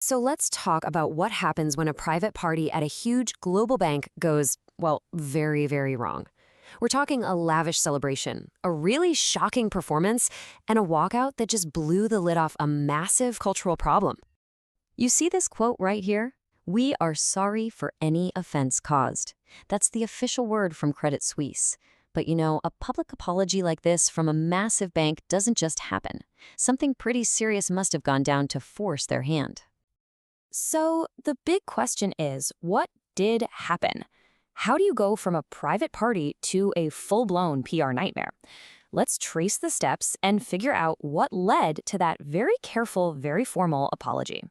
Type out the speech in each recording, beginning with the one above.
So let's talk about what happens when a private party at a huge global bank goes, well, very, very wrong. We're talking a lavish celebration, a really shocking performance, and a walkout that just blew the lid off a massive cultural problem. You see this quote right here? "We are sorry for any offense caused." That's the official word from Credit Suisse. But a public apology like this from a massive bank doesn't just happen. Something pretty serious must have gone down to force their hand. So the big question is, what did happen? How do you go from a private party to a full-blown PR nightmare? Let's trace the steps and figure out what led to that very careful, very formal apology.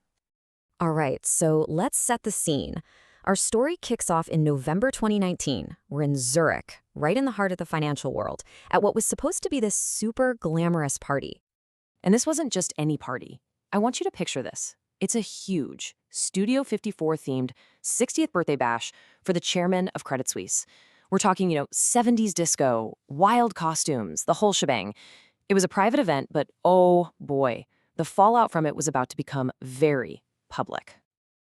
All right, so let's set the scene. Our story kicks off in November 2019. We're in Zurich, right in the heart of the financial world, at what was supposed to be this super glamorous party. And this wasn't just any party. I want you to picture this. It's a huge Studio 54 themed 60th birthday bash for the chairman of Credit Suisse. We're talking, 70s disco, wild costumes, the whole shebang. It was a private event, but oh boy, the fallout from it was about to become very public.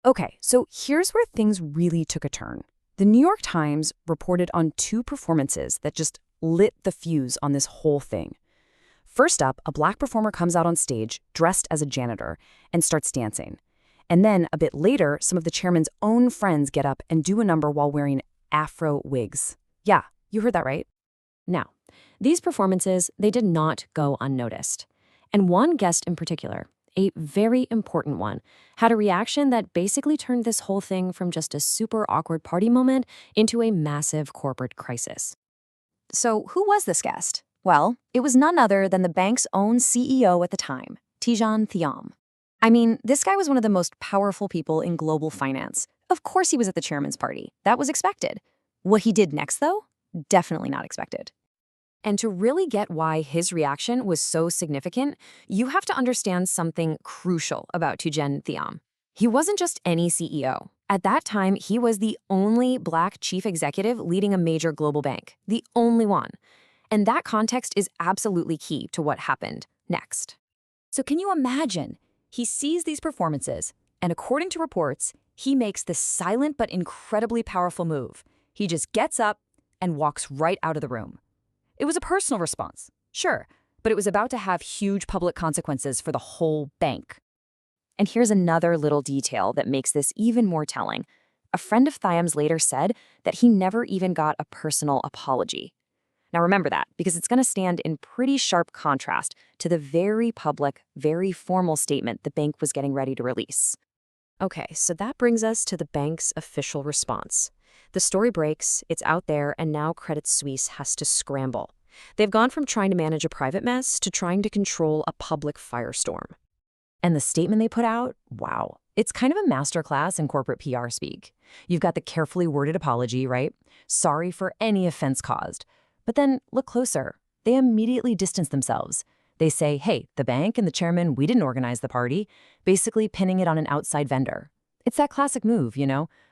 Okay, so here's where things really took a turn. The New York Times reported on two performances that just lit the fuse on this whole thing. First up, a black performer comes out on stage dressed as a janitor and starts dancing. And then, a bit later, some of the chairman's own friends get up and do a number while wearing afro wigs. Yeah, you heard that right. Now, these performances, they did not go unnoticed. And one guest in particular, a very important one, had a reaction that basically turned this whole thing from just a super awkward party moment into a massive corporate crisis. So who was this guest? Well, it was none other than the bank's own CEO at the time, Tidjane Thiam. I mean, this guy was one of the most powerful people in global finance. Of course he was at the chairman's party. That was expected. What he did next, though? Definitely not expected. And to really get why his reaction was so significant, you have to understand something crucial about Tidjane Thiam. He wasn't just any CEO. At that time, he was the only black chief executive leading a major global bank. The only one. And that context is absolutely key to what happened next. So can you imagine? He sees these performances, and according to reports, he makes this silent but incredibly powerful move. He just gets up and walks right out of the room. It was a personal response, sure, but it was about to have huge public consequences for the whole bank. And here's another little detail that makes this even more telling. A friend of Thiam's later said that he never even got a personal apology. Now remember that, because it's going to stand in pretty sharp contrast to the very public, very formal statement the bank was getting ready to release. Okay, so that brings us to the bank's official response. The story breaks, it's out there, and now Credit Suisse has to scramble. They've gone from trying to manage a private mess to trying to control a public firestorm. And the statement they put out, wow, it's kind of a masterclass in corporate PR speak. You've got the carefully worded apology, right? Sorry for any offense caused. But then look closer. They immediately distance themselves. They say, hey, the bank and the chairman, we didn't organize the party, basically pinning it on an outside vendor. It's that classic move,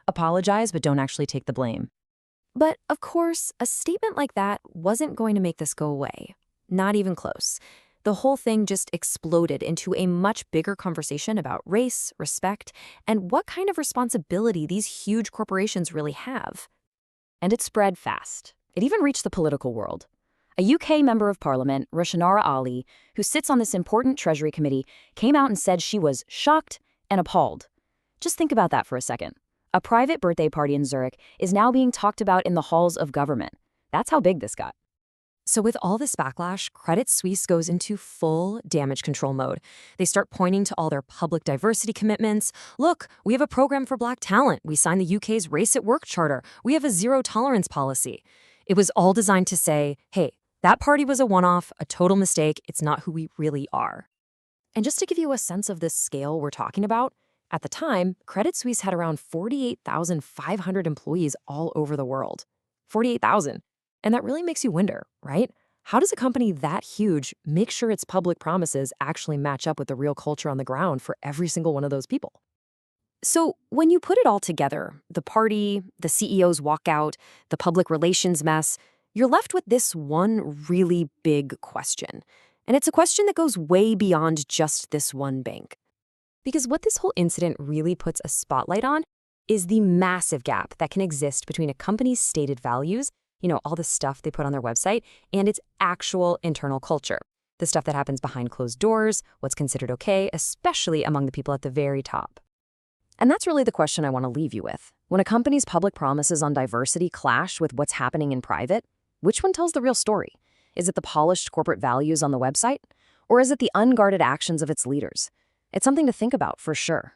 apologize but don't actually take the blame. But of course, a statement like that wasn't going to make this go away. Not even close. The whole thing just exploded into a much bigger conversation about race, respect, and what kind of responsibility these huge corporations really have. And it spread fast. It even reached the political world. A UK member of parliament, Rushanara Ali, who sits on this important Treasury committee, came out and said she was shocked and appalled. Just think about that for a second. A private birthday party in Zurich is now being talked about in the halls of government. That's how big this got. So with all this backlash, Credit Suisse goes into full damage control mode. They start pointing to all their public diversity commitments. Look, we have a program for black talent. We signed the UK's Race at Work Charter. We have a zero tolerance policy. It was all designed to say, hey, that party was a one-off, a total mistake. It's not who we really are. And just to give you a sense of the scale we're talking about, at the time, Credit Suisse had around 48,500 employees all over the world. 48,000. And that really makes you wonder, right? How does a company that huge make sure its public promises actually match up with the real culture on the ground for every single one of those people? So when you put it all together, the party, the CEO's walkout, the public relations mess, you're left with this one really big question. And it's a question that goes way beyond just this one bank. Because what this whole incident really puts a spotlight on is the massive gap that can exist between a company's stated values, all the stuff they put on their website, and its actual internal culture. The stuff that happens behind closed doors, what's considered okay, especially among the people at the very top. And that's really the question I want to leave you with. When a company's public promises on diversity clash with what's happening in private, which one tells the real story? Is it the polished corporate values on the website? Or is it the unguarded actions of its leaders? It's something to think about for sure.